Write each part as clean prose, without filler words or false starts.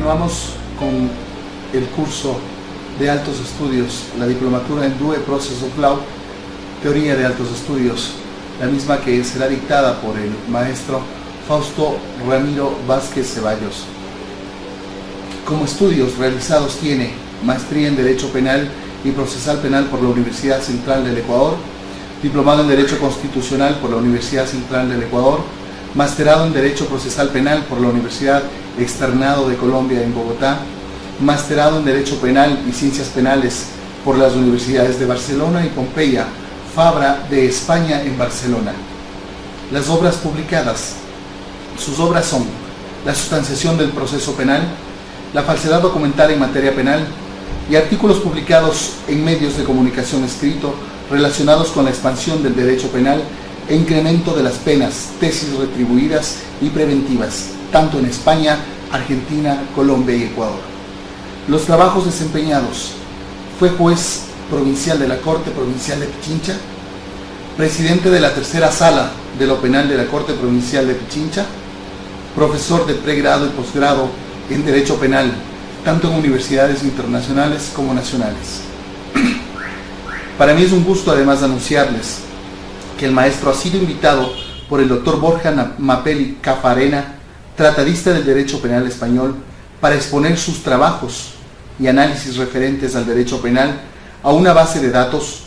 Continuamos con el curso de altos estudios, la diplomatura en Due Process of Law, teoría de altos estudios, la misma que será dictada por el maestro Fausto Ramiro Vázquez Ceballos. Como estudios realizados tiene maestría en Derecho Penal y Procesal Penal por la Universidad Central del Ecuador, diplomado en Derecho Constitucional por la Universidad Central del Ecuador, masterado en Derecho Procesal Penal por la Universidad Externado de Colombia en Bogotá, masterado en Derecho Penal y Ciencias Penales por las Universidades de Barcelona y Pompeya, Fabra de España en Barcelona. Las obras publicadas. Sus obras son La sustanciación del proceso penal, La falsedad documental en materia penal y artículos publicados en medios de comunicación escrito relacionados con la expansión del derecho penal e incremento de las penas, tesis retribuidas y preventivas, tanto en España, Argentina, Colombia y Ecuador. Los trabajos desempeñados: fue juez provincial de la Corte Provincial de Pichincha, presidente de la tercera sala de lo penal de la Corte Provincial de Pichincha, profesor de pregrado y posgrado en Derecho Penal, tanto en universidades internacionales como nacionales. Para mí es un gusto además anunciarles que el maestro ha sido invitado por el doctor Borja Mapelli Cafarena, tratadista del derecho penal español, para exponer sus trabajos y análisis referentes al derecho penal a una base de datos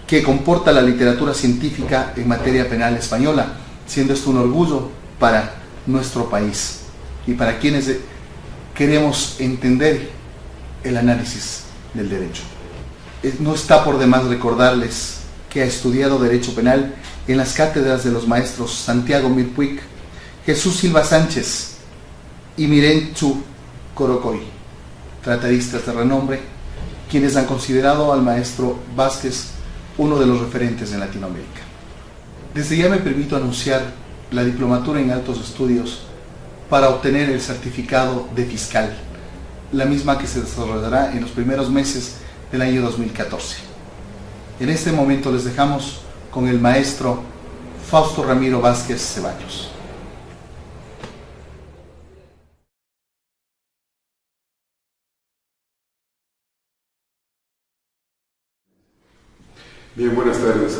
que comporta la literatura científica en materia penal española, siendo esto un orgullo para nuestro país y para quienes queremos entender el análisis del derecho. No está por demás recordarles que ha estudiado Derecho Penal en las cátedras de los maestros Santiago Mirpuig, Jesús Silva Sánchez y Mirenchu Corocoy, tratadistas de renombre, quienes han considerado al maestro Vázquez uno de los referentes en Latinoamérica. Desde ya me permito anunciar la diplomatura en altos estudios para obtener el certificado de fiscal, la misma que se desarrollará en los primeros meses del año 2014. En este momento les dejamos con el maestro Fausto Ramiro Vázquez Ceballos. Bien, buenas tardes.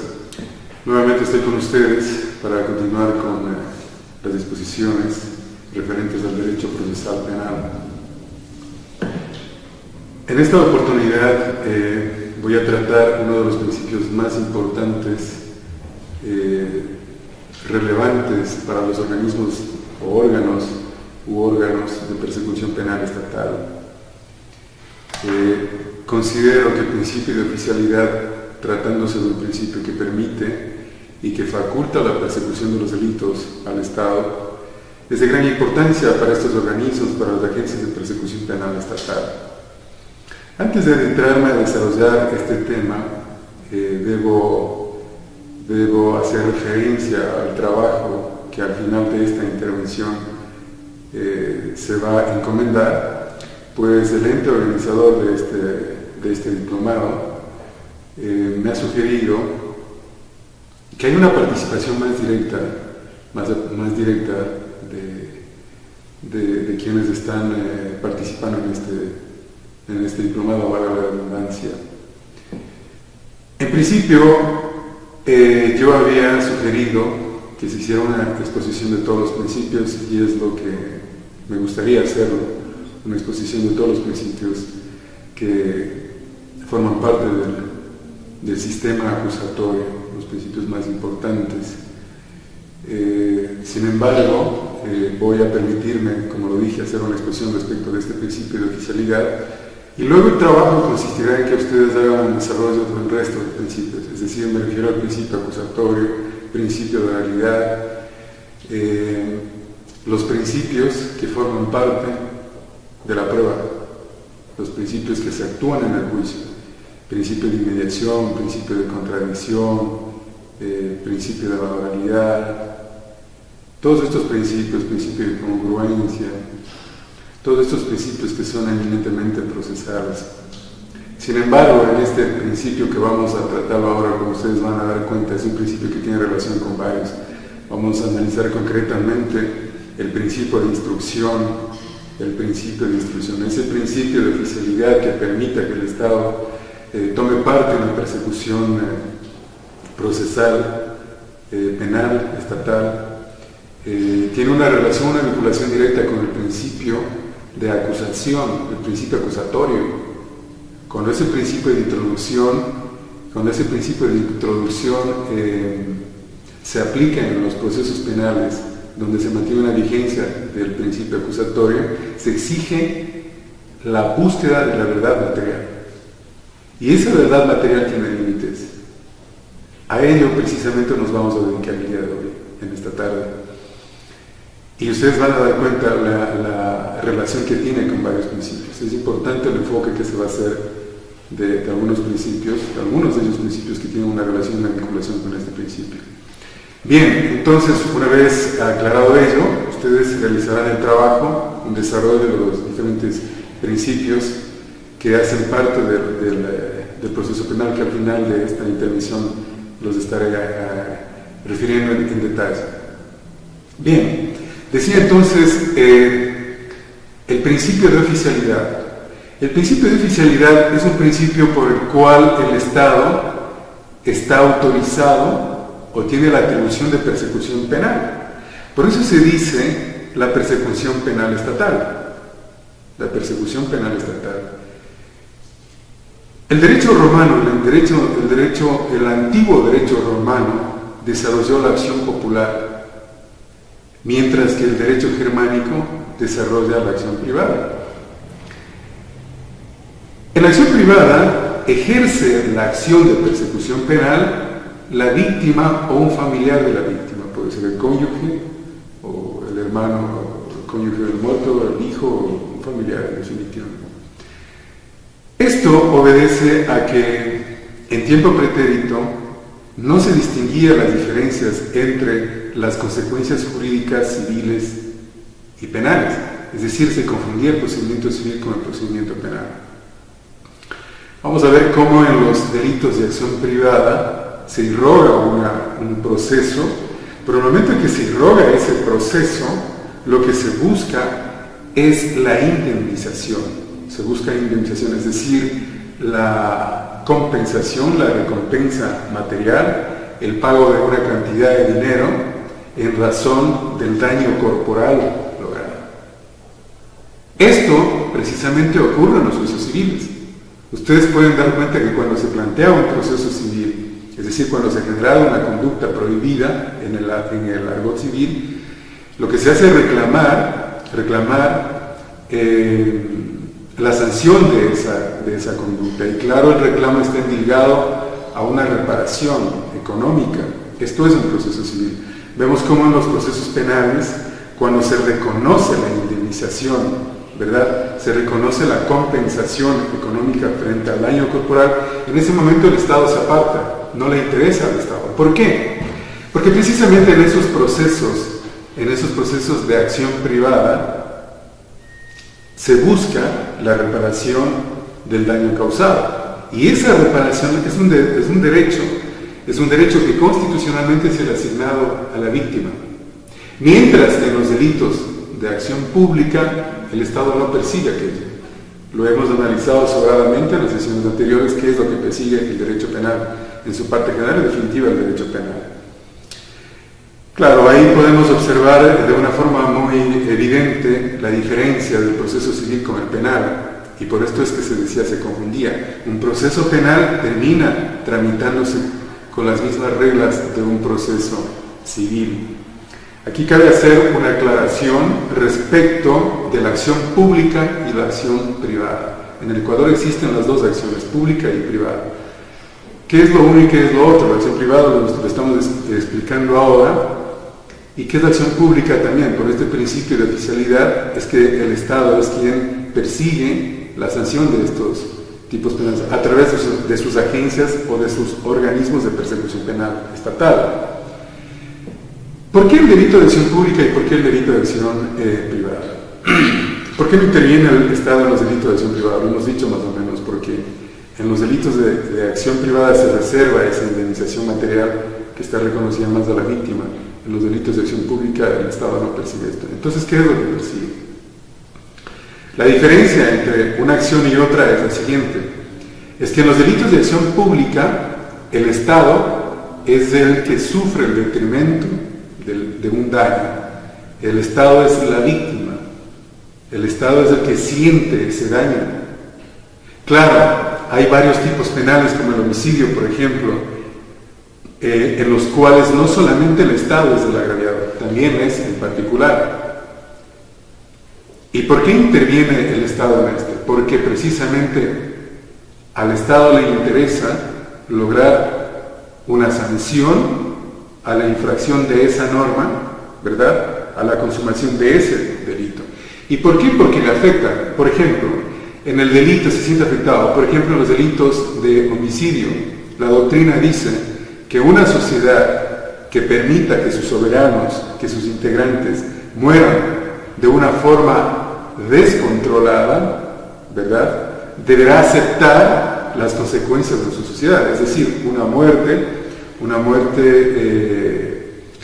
Nuevamente estoy con ustedes para continuar con las disposiciones referentes al derecho procesal penal. En esta oportunidad voy a tratar uno de los principios más importantes, relevantes para los organismos o órganos de persecución penal estatal. Considero que el principio de oficialidad, tratándose de un principio que permite y que faculta la persecución de los delitos al Estado, es de gran importancia para estos organismos, para las agencias de persecución penal estatal. Antes de adentrarme a desarrollar este tema, debo hacer referencia al trabajo que al final de esta intervención se va a encomendar, pues el ente organizador de este diplomado me ha sugerido que hay una participación más directa de quienes están participando en este diplomado, valga la redundancia. En principio, yo había sugerido que se hiciera una exposición de todos los principios, y es lo que me gustaría hacerlo, una exposición de todos los principios que forman parte del sistema acusatorio, los principios más importantes. Sin embargo, voy a permitirme, como lo dije, hacer una exposición respecto de este principio de oficialidad, y luego el trabajo consistirá en que ustedes hagan un desarrollo del resto de principios, es decir, me refiero al principio acusatorio, principio de realidad, los principios que forman parte de la prueba, los principios que se actúan en el juicio, principio de inmediación, principio de contradicción, principio de la oralidad, todos estos principios, principio de congruencia, todos estos principios que son eminentemente procesales. Sin embargo, en este principio que vamos a tratar ahora, como ustedes van a dar cuenta, es un principio que tiene relación con varios. Vamos a analizar concretamente el principio de instrucción, el principio de distribución, ese principio de oficialidad que permita que el Estado tome parte en la persecución procesal, penal, estatal, tiene una relación, una vinculación directa con el principio de acusación, el principio acusatorio. Cuando ese principio de introducción se aplica en los procesos penales, donde se mantiene una vigencia del principio acusatorio, se exige la búsqueda de la verdad material. Y esa verdad material tiene límites. A ello precisamente nos vamos a dedicar el día de hoy, en esta tarde. Y ustedes van a dar cuenta la relación que tiene con varios principios. Es importante el enfoque que se va a hacer de algunos principios, algunos de ellos principios que tienen una relación, una vinculación con este principio. Bien, entonces, una vez aclarado ello, ustedes realizarán el trabajo, un desarrollo de los diferentes principios que hacen parte del proceso penal, que al final de esta intervención los estaré refiriendo en detalle. Bien, decía entonces el principio de oficialidad. El principio de oficialidad es un principio por el cual el Estado está autorizado o tiene la atribución de persecución penal. Por eso se dice la persecución penal estatal. La persecución penal estatal. El derecho romano, el antiguo derecho romano desarrolló la acción popular, mientras que el derecho germánico desarrolla la acción privada. En la acción privada ejerce la acción de persecución penal la víctima o un familiar de la víctima, puede ser el cónyuge o el hermano, o el cónyuge del muerto, el hijo o un familiar en definitiva. Esto obedece a que en tiempo pretérito no se distinguía las diferencias entre las consecuencias jurídicas civiles y penales, es decir, se confundía el procedimiento civil con el procedimiento penal. Vamos a ver cómo en los delitos de acción privada se irroga un proceso, pero en el momento en que se irroga ese proceso, lo que se busca es la indemnización. Se busca indemnización, es decir, la compensación, la recompensa material, el pago de una cantidad de dinero en razón del daño corporal logrado. Esto precisamente ocurre en los juicios civiles. Ustedes pueden dar cuenta que cuando se plantea un proceso civil, es decir, cuando se genera una conducta prohibida en el argot civil, lo que se hace es reclamar la sanción de esa conducta. Y claro, el reclamo está ligado a una reparación económica. Esto es un proceso civil. Vemos cómo en los procesos penales, cuando se reconoce la indemnización, ¿verdad?, se reconoce la compensación económica frente al daño corporal, en ese momento el Estado se aparta, no le interesa al Estado. ¿Por qué? Porque precisamente en esos procesos de acción privada, se busca la reparación del daño causado. Y esa reparación es un derecho que constitucionalmente se le ha asignado a la víctima. Mientras que en los delitos de acción pública, el Estado no persigue aquello. Lo hemos analizado sobradamente en las sesiones anteriores, qué es lo que persigue el derecho penal, en su parte general y definitiva el derecho penal. Claro, ahí podemos observar de una forma muy evidente la diferencia del proceso civil con el penal, y por esto es que se decía, se confundía. Un proceso penal termina tramitándose con las mismas reglas de un proceso civil. Aquí cabe hacer una aclaración respecto de la acción pública y la acción privada. En el Ecuador existen las dos acciones, pública y privada. ¿Qué es lo uno y qué es lo otro? La acción privada lo estamos explicando ahora. ¿Y qué es la acción pública también? Por este principio de oficialidad es que el Estado es quien persigue la sanción de estos tipos penales a través de sus agencias o de sus organismos de persecución penal estatal. ¿Por qué el delito de acción pública y por qué el delito de acción privada? ¿Por qué no interviene el Estado en los delitos de acción privada? Lo hemos dicho más o menos, porque en los delitos de acción privada se reserva esa indemnización material que está reconocida más a la víctima. En los delitos de acción pública el Estado no persigue esto. Entonces, ¿qué es lo que persigue? La diferencia entre una acción y otra es la siguiente: es que en los delitos de acción pública, el Estado es el que sufre el detrimento de un daño. El Estado es la víctima. El Estado es el que siente ese daño. Claro, hay varios tipos penales, como el homicidio, por ejemplo, en los cuales no solamente el Estado es el agraviado, también es el particular. ¿Y por qué interviene el Estado en este? Porque precisamente al Estado le interesa lograr una sanción a la infracción de esa norma, ¿verdad?, a la consumación de ese delito. ¿Y por qué? Porque le afecta. Por ejemplo, en el delito se siente afectado. Por ejemplo, en los delitos de homicidio, la doctrina dice que una sociedad que permita que sus soberanos, que sus integrantes mueran de una forma descontrolada, ¿verdad?, deberá aceptar las consecuencias de su sociedad. Es decir, una muerte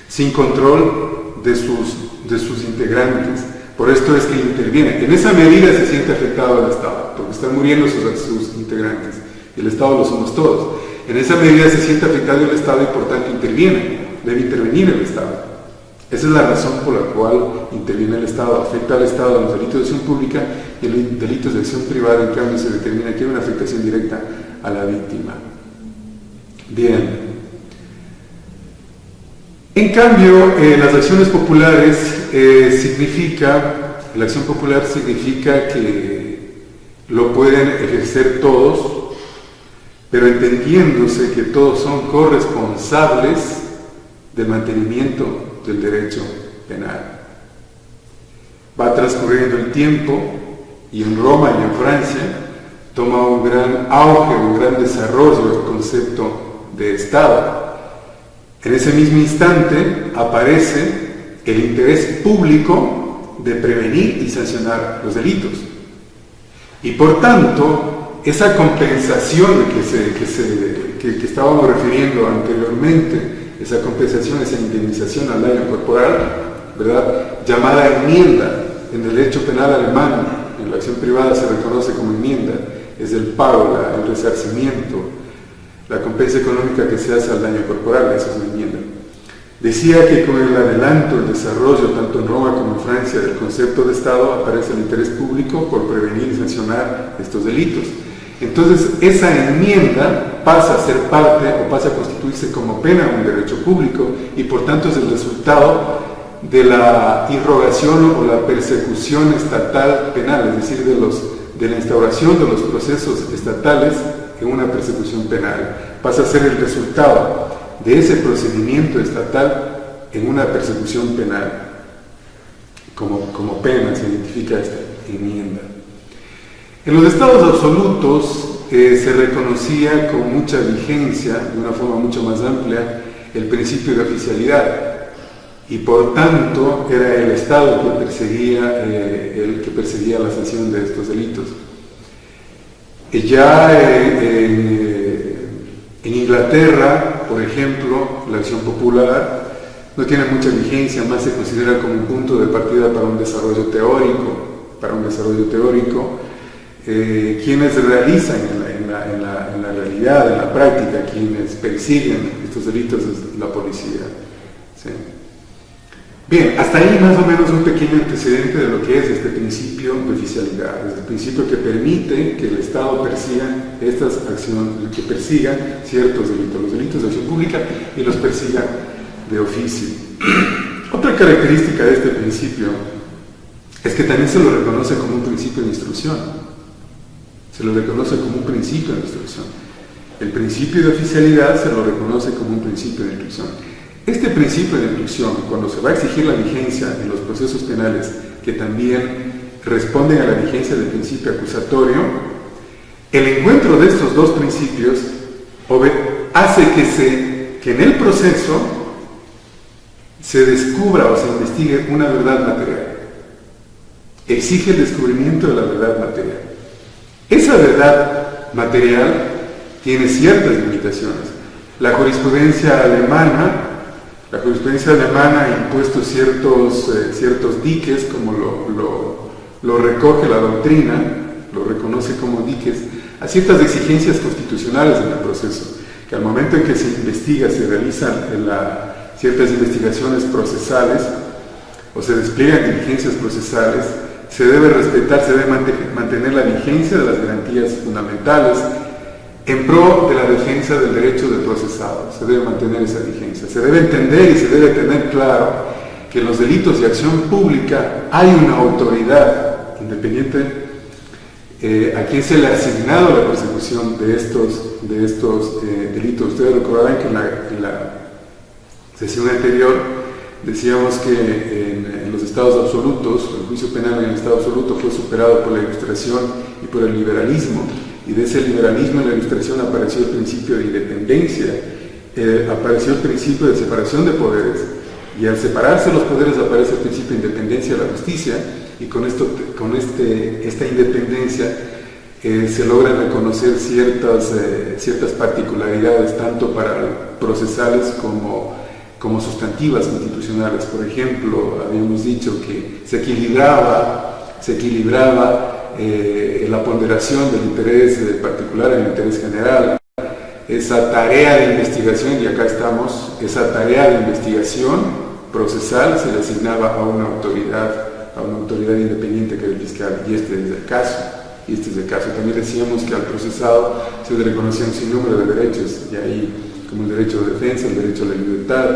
sin control de sus integrantes. Por esto es que interviene. En esa medida se siente afectado el Estado, porque están muriendo sus integrantes, y el Estado lo somos todos. En esa medida se siente afectado el Estado y por tanto debe intervenir el Estado. Esa es la razón por la cual interviene el Estado. Afecta al Estado en los delitos de acción pública, y en los delitos de acción privada, en cambio, se determina que hay una afectación directa a la víctima. Bien. En cambio, las acciones populares la acción popular significa que lo pueden ejercer todos, pero entendiéndose que todos son corresponsables del mantenimiento del derecho penal. Va transcurriendo el tiempo y en Roma y en Francia toma un gran auge, un gran desarrollo el concepto de Estado. En ese mismo instante aparece el interés público de prevenir y sancionar los delitos. Y por tanto, esa compensación que estábamos refiriendo anteriormente, esa compensación, esa indemnización al daño corporal, ¿verdad?, llamada enmienda, en el derecho penal alemán, en la acción privada se reconoce como enmienda, es el pago, el resarcimiento, la compensa económica que se hace al daño corporal, esa es una enmienda. Decía que con el adelanto, el desarrollo, tanto en Roma como en Francia, del concepto de Estado, aparece el interés público por prevenir y sancionar estos delitos. Entonces, esa enmienda pasa a ser parte o pasa a constituirse como pena un derecho público, y por tanto es el resultado de la irrogación o la persecución estatal penal, es decir, de la instauración de los procesos estatales en una persecución penal. Pasa a ser el resultado de ese procedimiento estatal en una persecución penal. Como pena se identifica esta enmienda. En los estados absolutos se reconocía con mucha vigencia, de una forma mucho más amplia, el principio de oficialidad, y por tanto era el Estado el que perseguía la sanción de estos delitos. Ya en Inglaterra, por ejemplo, la acción popular no tiene mucha vigencia, más se considera como un punto de partida para un desarrollo teórico. Quienes realizan en la realidad, en la práctica, quienes persiguen estos delitos es la policía. ¿Sí? Bien, hasta ahí más o menos un pequeño antecedente de lo que es este principio de oficialidad, es el principio que permite que el Estado persiga estas acciones, que persiga ciertos delitos, los delitos de acción pública, y los persiga de oficio. Otra característica de este principio es que también se lo reconoce como un principio de instrucción. El principio de oficialidad se lo reconoce como un principio de instrucción. Este principio de instrucción, cuando se va a exigir la vigencia en los procesos penales, que también responden a la vigencia del principio acusatorio, el encuentro de estos dos principios hace que en el proceso se descubra o se investigue una verdad material. Exige el descubrimiento de la verdad material. Esa verdad material tiene ciertas limitaciones. La jurisprudencia alemana ha impuesto ciertos diques, como lo recoge la doctrina, lo reconoce como diques, a ciertas exigencias constitucionales en el proceso, que al momento en que se investiga, se realizan ciertas investigaciones procesales o se despliegan diligencias procesales, se debe respetar, se debe mantener la vigencia de las garantías fundamentales en pro de la defensa del derecho del procesado. Se debe mantener esa vigencia. Se debe entender y se debe tener claro que en los delitos de acción pública hay una autoridad independiente a quien se le ha asignado la persecución de estos delitos. Ustedes recordarán que en la sesión anterior decíamos que en los estados absolutos, el juicio penal en el estado absoluto fue superado por la Ilustración y por el liberalismo, y de ese liberalismo en la Ilustración apareció el principio de independencia, apareció el principio de separación de poderes, y al separarse los poderes aparece el principio de independencia de la justicia, y con esta independencia se logran reconocer ciertas particularidades, tanto para procesales como sustantivas constitucionales. Por ejemplo, habíamos dicho que se equilibraba la ponderación del interés particular en el interés general. Esa tarea de investigación, y acá estamos, esa tarea de investigación procesal se le asignaba a una autoridad independiente que era el fiscal, y este es el caso. También decíamos que al procesado se le reconocía un sinnúmero de derechos, y ahí como el derecho de defensa, el derecho a la libertad,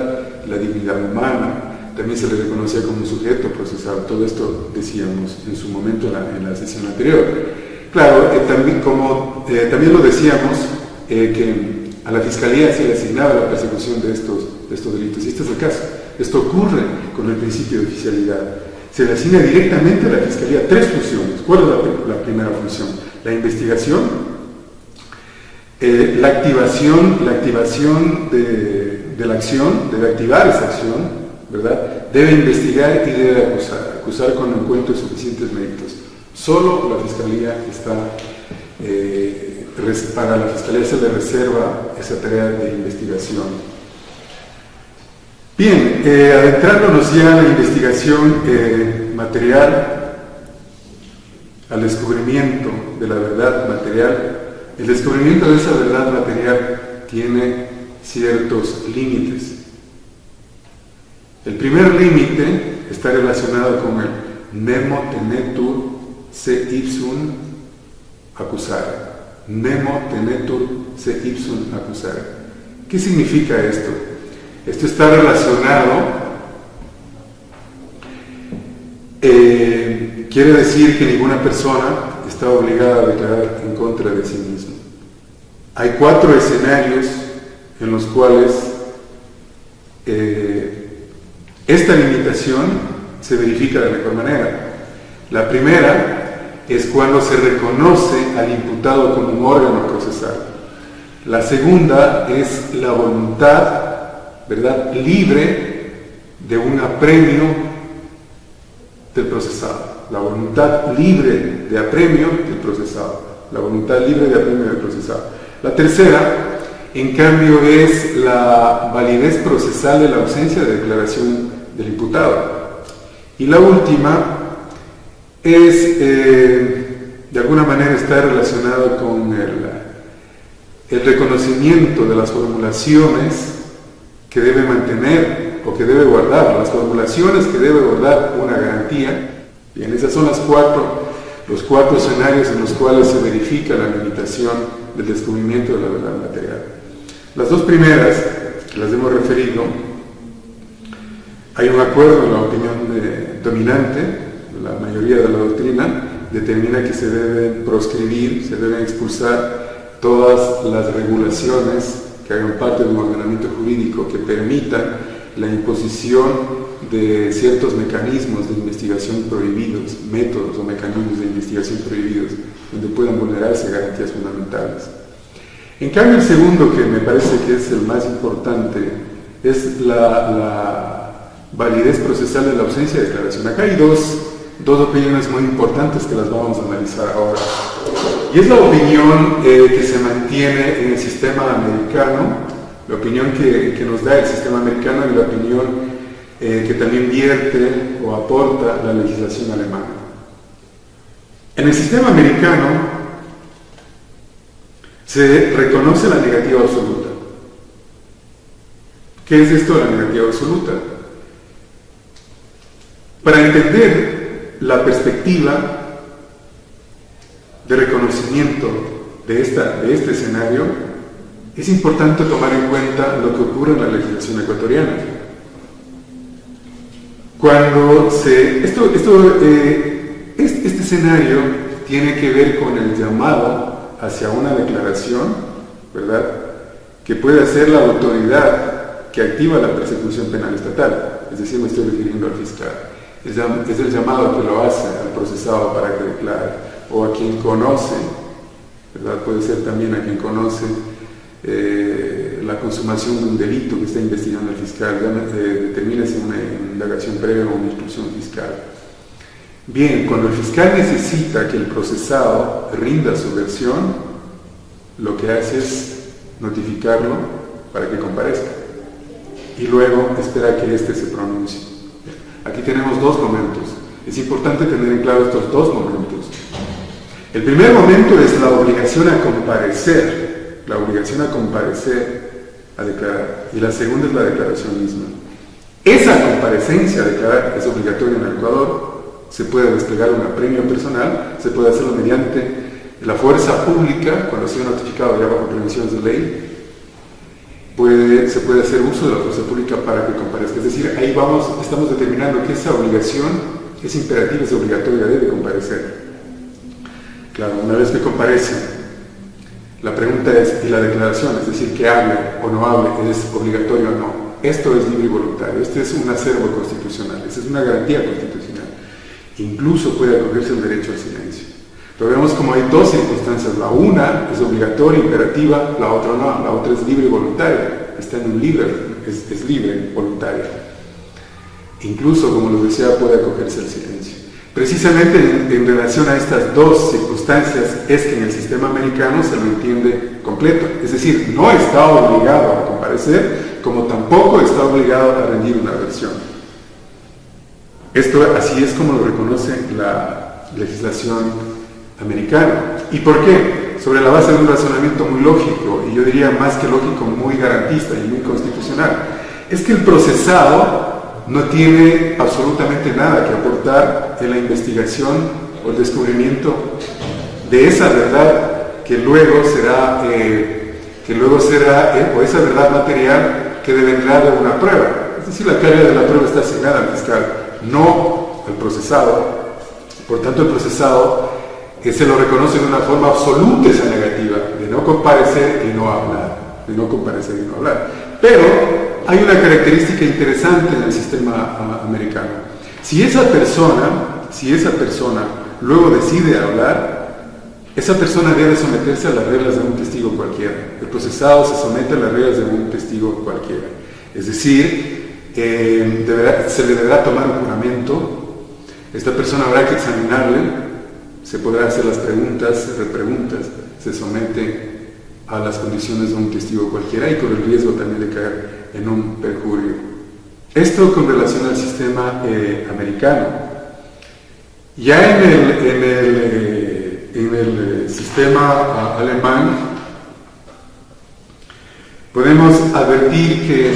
la dignidad humana, también se le reconocía como un sujeto procesado. Todo esto decíamos en su momento en la sesión anterior. Claro, también lo decíamos, que a la Fiscalía se le asignaba la persecución de estos delitos, y este es el caso. Esto ocurre con el principio de oficialidad. Se le asigna directamente a la Fiscalía 3 funciones. ¿Cuál es la primera función? La investigación, la activación de la acción, debe activar esa acción, ¿verdad? Debe investigar y debe acusar cuando encuentre suficientes méritos. Solo la Fiscalía para la Fiscalía se le reserva esa tarea de investigación. Bien, adentrándonos ya a la investigación material, al descubrimiento de la verdad material, el descubrimiento de esa verdad material tiene ciertos límites. El primer límite está relacionado con el nemo tenetur se ipsum accusare. Nemo tenetur se ipsum accusare. ¿Qué significa esto? Esto está relacionado, quiere decir que ninguna persona está obligada a declarar en contra de sí mismo. Hay 4 escenarios en los cuales esta limitación se verifica de mejor manera. La primera es cuando se reconoce al imputado como un órgano procesal. La segunda es la voluntad, ¿verdad?, libre de un apremio del procesado. La voluntad libre de apremio del procesado. La voluntad libre de apremio del procesado. La tercera, en cambio, es la validez procesal de la ausencia de declaración del imputado. Y la última es, de alguna manera, está relacionado con el reconocimiento de las formulaciones que debe mantener o que debe guardar, las formulaciones que debe guardar una garantía. Bien, esas son los 4 escenarios en los cuales se verifica la limitación del descubrimiento de la verdad material. Las 2 primeras, que las hemos referido, hay un acuerdo en la opinión dominante, la mayoría de la doctrina, determina que se deben proscribir, se deben expulsar todas las regulaciones que hagan parte de un ordenamiento jurídico que permitan la imposición de ciertos mecanismos de investigación prohibidos, métodos o mecanismos de investigación prohibidos, donde puedan vulnerarse garantías fundamentales. En cambio, el segundo, que me parece que es el más importante, es la validez procesal de la ausencia de declaración. Acá hay dos opiniones muy importantes que las vamos a analizar ahora. Y es la opinión que se mantiene en el sistema americano, la opinión que nos da el sistema americano y la opinión que también vierte o aporta la legislación alemana. En el sistema americano se reconoce la negativa absoluta. ¿Qué es esto de la negativa absoluta? Para entender la perspectiva de reconocimiento de este escenario, es importante tomar en cuenta lo que ocurre en la legislación ecuatoriana. Este escenario tiene que ver con el llamado hacia una declaración, ¿verdad?, que puede hacer la autoridad que activa la persecución penal estatal, es decir, me estoy refiriendo al fiscal. Es el llamado que lo hace al procesado para que declare, o a quien conoce, ¿verdad?, puede ser también a quien conoce la consumación de un delito que está investigando el fiscal, determina si una indagación previa o una instrucción fiscal. Bien, cuando el fiscal necesita que el procesado rinda su versión, lo que hace es notificarlo para que comparezca y luego espera que éste se pronuncie. Aquí tenemos dos momentos. Es importante tener en claro estos dos momentos. El primer momento es la obligación a comparecer, a declarar, y la segunda es la declaración misma. Esa comparecencia a declarar es obligatoria en el Ecuador. Se puede desplegar un apremio personal, se puede hacerlo mediante la fuerza pública, cuando sea notificado ya bajo prevenciones de ley, se puede hacer uso de la fuerza pública para que comparezca. Es decir, ahí estamos determinando que esa obligación es imperativa, es obligatoria, debe comparecer. Claro, una vez que comparece, la pregunta es, ¿y la declaración? Es decir, que hable o no hable, ¿es obligatorio o no? Esto es libre y voluntario, este es un acervo constitucional, esta es una garantía constitucional. Incluso puede acogerse el derecho al silencio. Pero vemos como hay dos circunstancias, la una es obligatoria, imperativa, la otra no, la otra es libre y voluntaria, está en un libre, es libre, voluntaria. Incluso, como lo decía, puede acogerse el silencio. Precisamente en relación a estas dos circunstancias es que en el sistema americano se lo entiende completo, es decir, no está obligado a comparecer, como tampoco está obligado a rendir una versión. Esto así es como lo reconoce la legislación americana. ¿Y por qué? Sobre la base de un razonamiento muy lógico, y yo diría más que lógico, muy garantista y muy constitucional. Es que el procesado no tiene absolutamente nada que aportar en la investigación o el descubrimiento de esa verdad que luego será o esa verdad material que devendrá de una prueba. Es decir, la carga de la prueba está asignada al fiscal, no al procesado. Por tanto, el procesado se lo reconoce de una forma absoluta esa negativa, de no comparecer y no hablar, Pero hay una característica interesante en el sistema americano. Si esa persona luego decide hablar, esa persona debe someterse a las reglas de un testigo cualquiera. El procesado se somete a las reglas de un testigo cualquiera. Es decir, se le deberá tomar un juramento, esta persona habrá que examinarle, se podrán hacer las preguntas, repreguntas, se somete a las condiciones de un testigo cualquiera y con el riesgo también de caer en un perjurio. Esto con relación al sistema americano. Ya en el sistema alemán podemos advertir que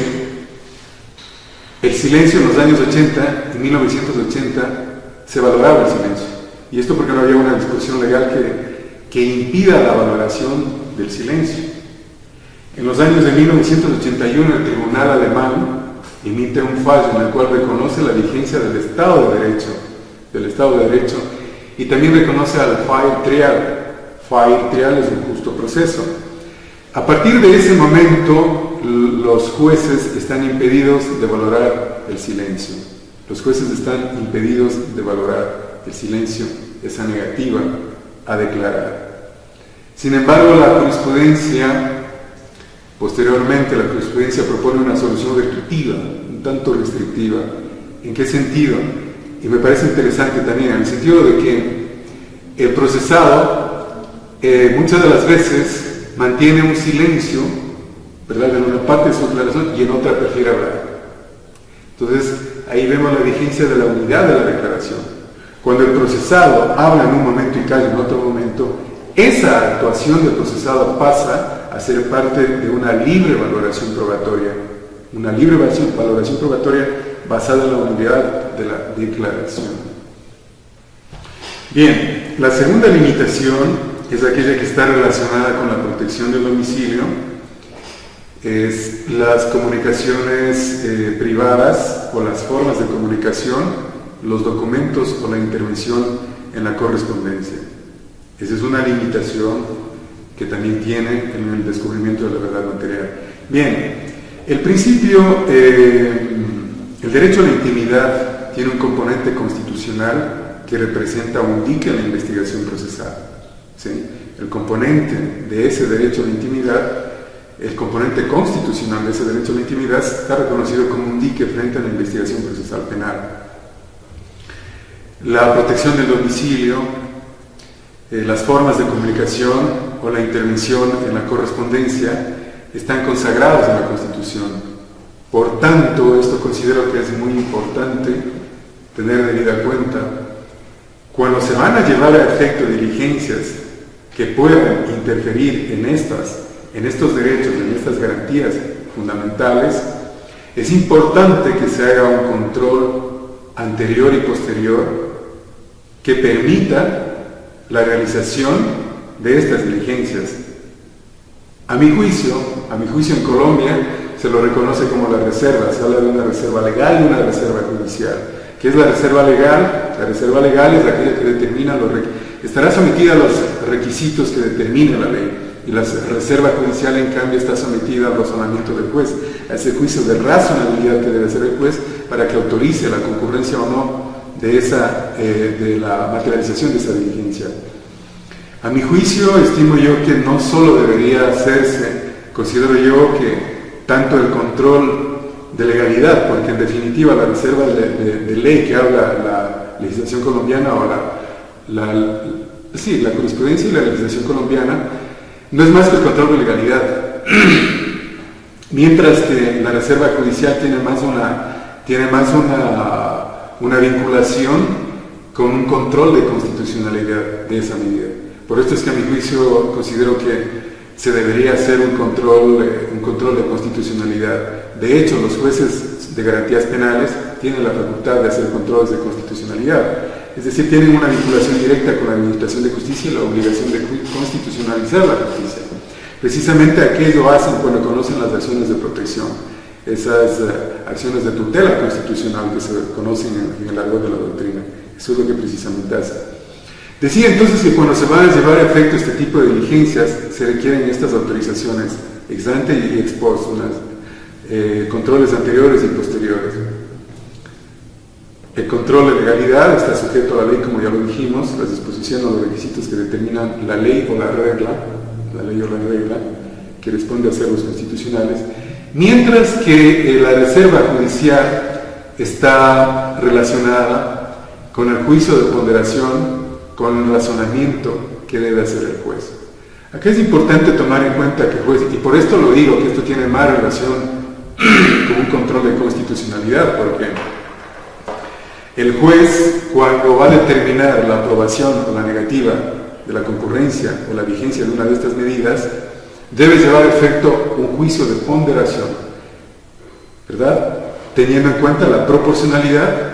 el silencio en los años 80, en 1980, se valoraba el silencio. Y esto porque no había una disposición legal que impida la valoración del silencio. En los años de 1981, el tribunal alemán emite un fallo en el cual reconoce la vigencia del Estado de Derecho, y también reconoce al fair trial. Fair trial es un justo proceso. A partir de ese momento, los jueces están impedidos de valorar el silencio. Los jueces están impedidos de valorar el silencio, esa negativa a declarar. Sin embargo, posteriormente la jurisprudencia propone una solución restrictiva, un tanto restrictiva. ¿En qué sentido? Y me parece interesante también, en el sentido de que el procesado muchas de las veces mantiene un silencio, ¿verdad?, en una parte de su declaración y en otra prefiere hablar. Entonces, ahí vemos la vigencia de la unidad de la declaración. Cuando el procesado habla en un momento y calla en otro momento, esa actuación del procesado pasa a ser parte de una libre valoración probatoria. Una libre valoración probatoria basada en la unidad de la declaración. Bien, la segunda limitación es aquella que está relacionada con la protección del domicilio, es las comunicaciones privadas o las formas de comunicación, los documentos o la intervención en la correspondencia. Esa es una limitación que también tiene en el descubrimiento de la verdad material. Bien, el principio, el derecho a la intimidad tiene un componente constitucional que representa un dique en la investigación procesal. ¿Sí? El componente de ese derecho a la intimidad, el componente constitucional de ese derecho a la intimidad está reconocido como un dique frente a la investigación procesal penal. La protección del domicilio, las formas de comunicación o la intervención en la correspondencia están consagrados en la Constitución. Por tanto, esto considero que es muy importante tener debida cuenta. Cuando se van a llevar a efecto diligencias que puedan interferir en estos derechos, en estas garantías fundamentales, es importante que se haga un control anterior y posterior que permita la realización de estas diligencias. A mi juicio en Colombia se lo reconoce como la reserva, se habla de una reserva legal y una reserva judicial. ¿Qué es la reserva legal? La reserva legal es aquella que determina estará sometida a los requisitos que determina la ley, y la reserva judicial en cambio está sometida al razonamiento del juez, a ese juicio de razonabilidad que debe hacer el juez para que autorice la concurrencia o no de la materialización de esa diligencia. A mi juicio, estimo yo que no solo debería hacerse, considero yo que tanto el control de legalidad, porque en definitiva la reserva de ley que habla la legislación colombiana o la jurisprudencia y la legislación colombiana no es más que el control de legalidad, mientras que la reserva judicial tiene más una vinculación con un control de constitucionalidad de esa medida. Por esto es que a mi juicio considero que se debería hacer un control de constitucionalidad. De hecho, los jueces de garantías penales tienen la facultad de hacer controles de constitucionalidad, es decir, tienen una vinculación directa con la administración de justicia y la obligación de constitucionalizar la justicia. Precisamente aquello hacen cuando conocen las acciones de protección, esas acciones de tutela constitucional que se conocen en el argot de la doctrina. Eso es lo que precisamente hace. Decía entonces que cuando se van a llevar a efecto este tipo de diligencias se requieren estas autorizaciones ex ante y ex post, controles anteriores y posteriores. El control de legalidad está sujeto a la ley, como ya lo dijimos, las disposiciones o los requisitos que determinan la ley o la regla que responde a acervos constitucionales, mientras que la reserva judicial está relacionada con el juicio de ponderación, con el razonamiento que debe hacer el juez. Aquí es importante tomar en cuenta que el juez, y por esto lo digo, que esto tiene más relación con un control de constitucionalidad, porque el juez, cuando va a determinar la aprobación o la negativa de la concurrencia o la vigencia de una de estas medidas, debe llevar a efecto un juicio de ponderación, ¿verdad? Teniendo en cuenta la proporcionalidad,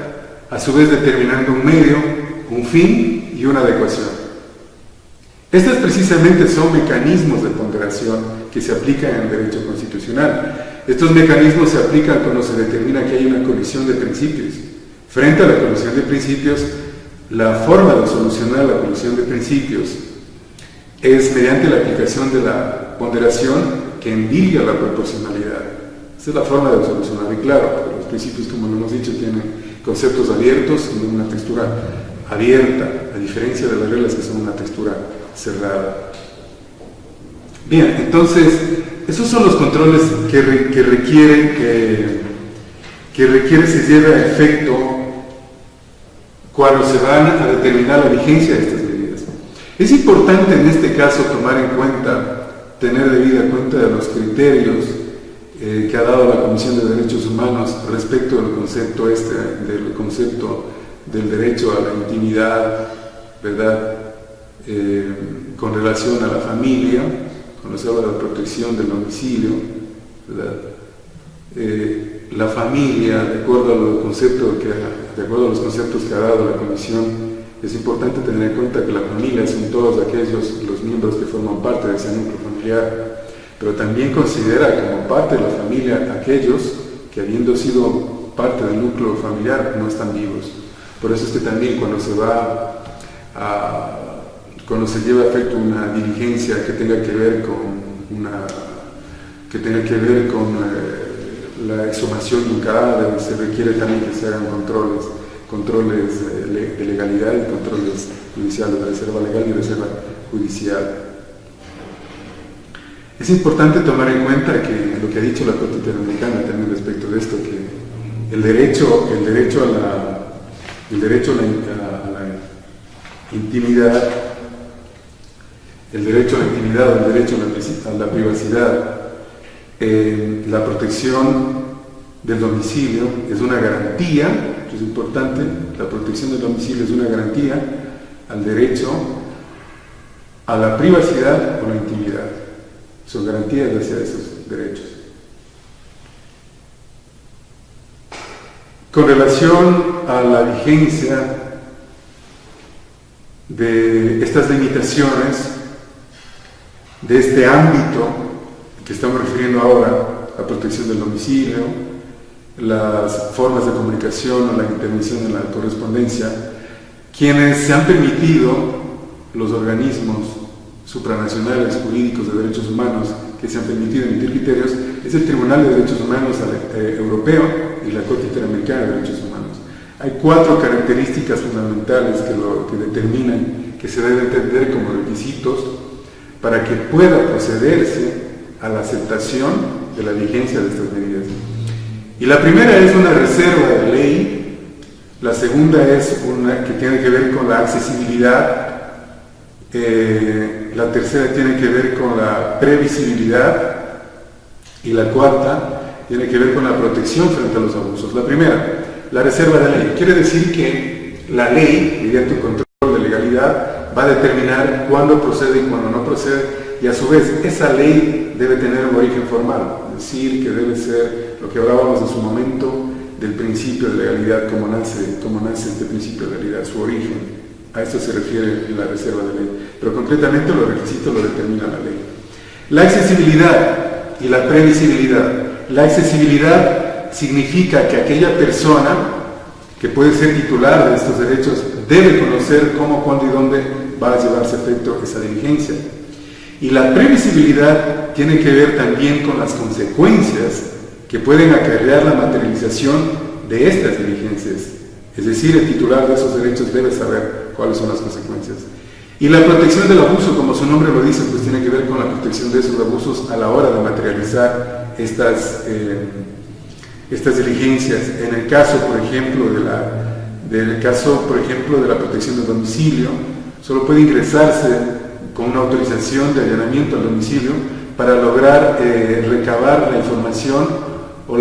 a su vez determinando un medio, un fin y una adecuación. Estos precisamente son mecanismos de ponderación que se aplican en el derecho constitucional. Estos mecanismos se aplican cuando se determina que hay una colisión de principios. Frente a la colisión de principios, la forma de solucionar la colisión de principios es mediante la aplicación de la ponderación que endiga la proporcionalidad. Esa es la forma de solucionar. Y claro, los principios, como lo hemos dicho, tienen conceptos abiertos y una textura abierta, a diferencia de las reglas que son una textura cerrada. Bien, entonces, esos son los controles que requiere se lleve a efecto cuando se van a determinar la vigencia de estas medidas. Es importante en este caso tomar en cuenta, tener debida cuenta de los criterios que ha dado la Comisión de Derechos Humanos respecto del concepto del derecho a la intimidad, ¿verdad? Con relación a la familia, cuando se habla de la protección del domicilio, ¿verdad? La familia, de acuerdo a los conceptos que ha dado la Comisión, es importante tener en cuenta que la familia son todos aquellos, los miembros que forman parte de ese núcleo familiar, pero también considera como parte de la familia aquellos que, habiendo sido parte del núcleo familiar, no están vivos. Por eso es que también cuando se lleva a efecto una diligencia que tenga que ver con la exhumación de un cadáver, se requiere también que se hagan controles de legalidad y controles judiciales, de reserva legal y reserva judicial. Es importante tomar en cuenta que lo que ha dicho la Corte Interamericana también respecto de esto, que el derecho a la intimidad, el derecho a la privacidad, la protección del domicilio es una garantía, esto es importante, la protección del domicilio es una garantía al derecho a la privacidad o la intimidad. Son garantías hacia esos derechos. Con relación a la vigencia de estas limitaciones, de este ámbito que estamos refiriendo ahora, la protección del domicilio, las formas de comunicación o la intervención en la correspondencia, quienes se han permitido, los organismos supranacionales jurídicos de derechos humanos que se han permitido emitir criterios, es el Tribunal de Derechos Humanos Europeo y la Corte Interamericana de Derechos Humanos. Hay 4 características fundamentales que determinan, que se deben entender como requisitos para que pueda procederse a la aceptación de la vigencia de estas medidas. Y la primera es una reserva de ley, la segunda es una que tiene que ver con la accesibilidad, la tercera tiene que ver con la previsibilidad y la cuarta tiene que ver con la protección frente a los abusos. La primera, la reserva de ley, quiere decir que la ley, mediante un control de legalidad, va a determinar cuándo procede y cuándo no procede, y a su vez esa ley debe tener un origen formal, es decir, que debe ser lo que hablábamos en su momento del principio de legalidad, cómo nace este principio de legalidad, su origen. A esto se refiere la reserva de ley, pero concretamente los requisitos lo determina la ley. La accesibilidad y la previsibilidad. La accesibilidad significa que aquella persona que puede ser titular de estos derechos debe conocer cómo, cuándo y dónde va a llevarse a efecto esa diligencia. Y la previsibilidad tiene que ver también con las consecuencias que pueden acarrear la materialización de estas diligencias. Es decir, el titular de esos derechos debe saber cuáles son las consecuencias. Y la protección del abuso, como su nombre lo dice, pues tiene que ver con la protección de esos abusos a la hora de materializar estas diligencias. En el caso, por ejemplo, de la protección del domicilio, solo puede ingresarse con una autorización de allanamiento al domicilio para lograr recabar la información o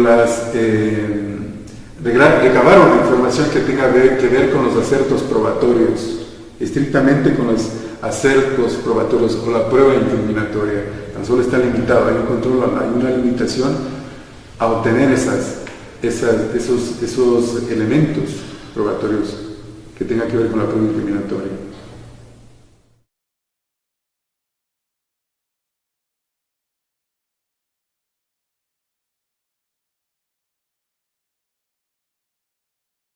recabar una información que tenga que ver con los acertos probatorios, estrictamente con los acertos probatorios o la prueba incriminatoria. Tan solo está limitado, hay un control, hay una limitación a obtener esos elementos probatorios que tengan que ver con la prueba incriminatoria.